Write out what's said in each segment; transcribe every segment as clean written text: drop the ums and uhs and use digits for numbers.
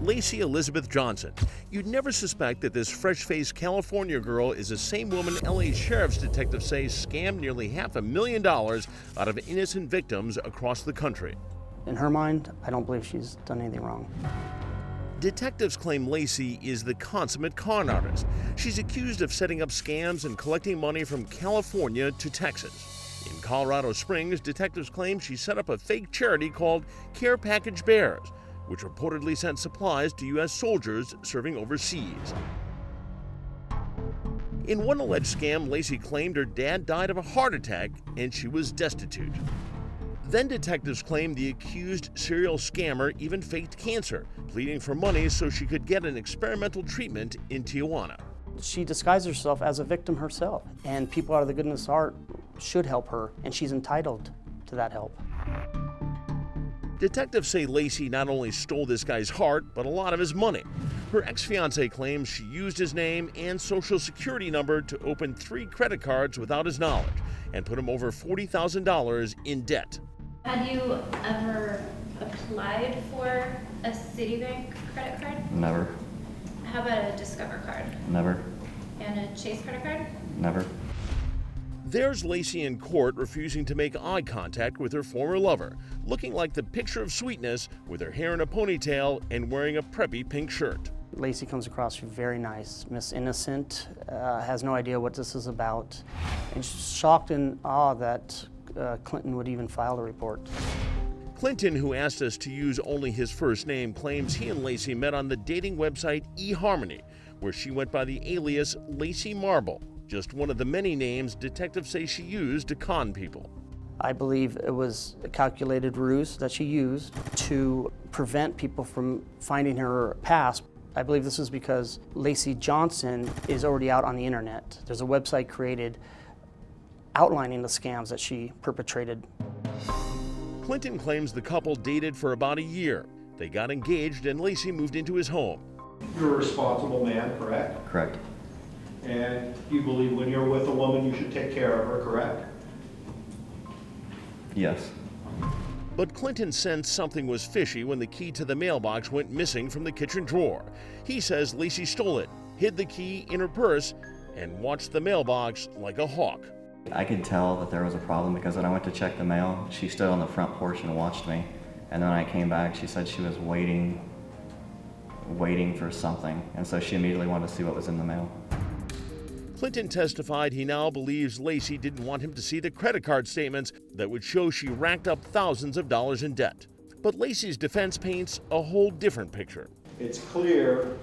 Lacey Elizabeth Johnson. You'd never suspect that this fresh-faced California girl is the same woman LA sheriff's detectives say scammed nearly $500,000 out of innocent victims across the country. In her mind, I don't believe she's done anything wrong. Detectives claim Lacey is the consummate con artist. She's accused of setting up scams and collecting money from California to Texas. In Colorado Springs, detectives claim she set up a fake charity called Care Package Bears, which reportedly sent supplies to U.S. soldiers serving overseas. In one alleged scam, Lacey claimed her dad died of a heart attack and she was destitute. Then detectives claimed the accused serial scammer even faked cancer, pleading for money so she could get an experimental treatment in Tijuana. She disguised herself as a victim herself, and people out of the goodness of heart should help her, and she's entitled to that help. Detectives say Lacey not only stole this guy's heart, but a lot of his money. Her ex-fiancé claims she used his name and social security number to open 3 credit cards without his knowledge and put him over $40,000 in debt. Had you ever applied for a Citibank credit card? Never. How about a Discover card? Never. And a Chase credit card? Never. There's Lacey in court refusing to make eye contact with her former lover, looking like the picture of sweetness with her hair in a ponytail and wearing a preppy pink shirt. Lacey comes across very nice, Miss Innocent, has no idea what this is about, and she's shocked and awe that Clinton would even file the report. Clinton, who asked us to use only his first name, claims he and Lacey met on the dating website eHarmony, where she went by the alias Lacey Marble, just one of the many names detectives say she used to con people. I believe it was a calculated ruse that she used to prevent people from finding her past. I believe this is because Lacey Johnson is already out on the internet. There's a website created outlining the scams that she perpetrated. Clinton claims the couple dated for about a year. They got engaged and Lacey moved into his home. You're a responsible man, correct? Correct. And you believe when you're with a woman, you should take care of her, correct? Yes. But Clinton sensed something was fishy when the key to the mailbox went missing from the kitchen drawer. He says Lacey stole it, hid the key in her purse, and watched the mailbox like a hawk. I could tell that there was a problem because when I went to check the mail, she stood on the front porch and watched me. And then when I came back, she said she was waiting for something. And so she immediately wanted to see what was in the mail. Clinton testified he now believes Lacey didn't want him to see the credit card statements that would show she racked up thousands of dollars in debt. But Lacey's defense paints a whole different picture. It's clear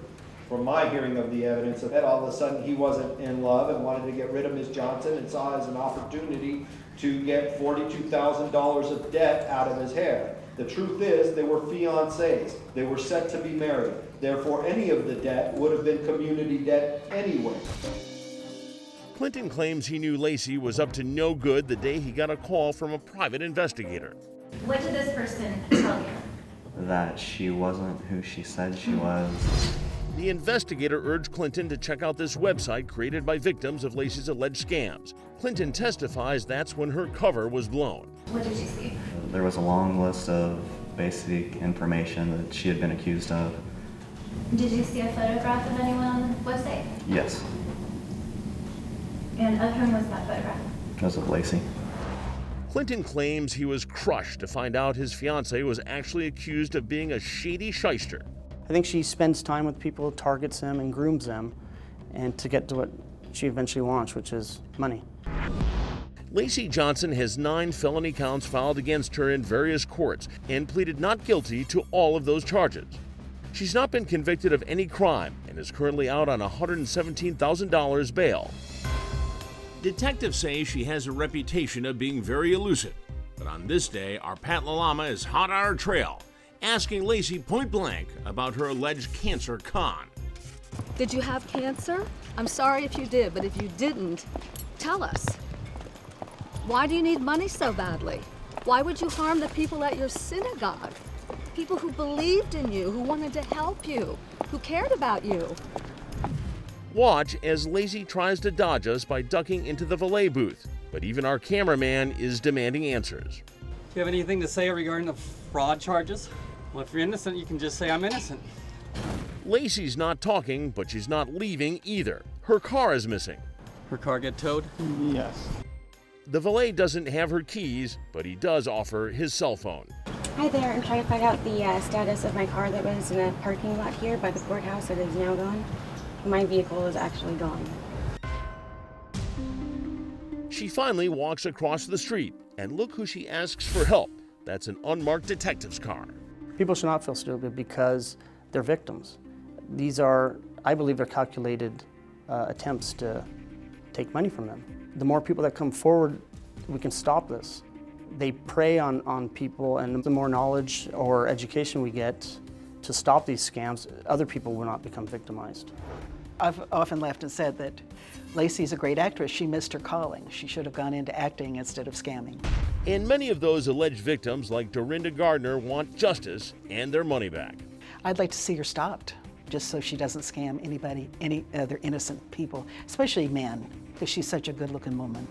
from my hearing of the evidence that all of a sudden he wasn't in love and wanted to get rid of Ms. Johnson and saw it as an opportunity to get $42,000 of debt out of his hair. The truth is they were fiancés. They were set to be married. Therefore, any of the debt would have been community debt anyway. Clinton claims he knew Lacey was up to no good the day he got a call from a private investigator. What did this person tell you? That she wasn't who she said she was. The investigator urged Clinton to check out this website created by victims of Lacey's alleged scams. Clinton testifies that's when her cover was blown. What did you see? There was a long list of basic information that she had been accused of. Did you see a photograph of anyone on the website? Yes. And of whom was that photograph? It was of Lacey. Clinton claims he was crushed to find out his fiancée was actually accused of being a shady shyster. I think she spends time with people, targets them, and grooms them, and to get to what she eventually wants, which is money. Lacey Johnson has 9 felony counts filed against her in various courts and pleaded not guilty to all of those charges. She's not been convicted of any crime and is currently out on $117,000 bail. Detectives say she has a reputation of being very elusive, but on this day, our Pat Lalama is hot on her trail, asking Lacey point blank about her alleged cancer con. Did you have cancer? I'm sorry if you did, but if you didn't, tell us. Why do you need money so badly? Why would you harm the people at your synagogue? People who believed in you, who wanted to help you, who cared about you. Watch as Lacey tries to dodge us by ducking into the valet booth, but even our cameraman is demanding answers. Do you have anything to say regarding the fraud charges? Well, if you're innocent, you can just say I'm innocent. Lacey's not talking, but she's not leaving either. Her car is missing. Her car get towed? Yes. The valet doesn't have her keys, but he does offer his cell phone. Hi there, I'm trying to find out the status of my car that was in a parking lot here by the courthouse that is now gone. My vehicle is actually gone. She finally walks across the street, and look who she asks for help. That's an unmarked detective's car. People should not feel stupid because they're victims. These are, I believe, they're calculated attempts to take money from them. The more people that come forward, we can stop this. They prey on people, and the more knowledge or education we get to stop these scams, other people will not become victimized. I've often laughed and said that Lacey's a great actress. She missed her calling. She should have gone into acting instead of scamming. And many of those alleged victims, like Dorinda Gardner, want justice and their money back. I'd like to see her stopped, just so she doesn't scam anybody, any other innocent people, especially men, because she's such a good-looking woman.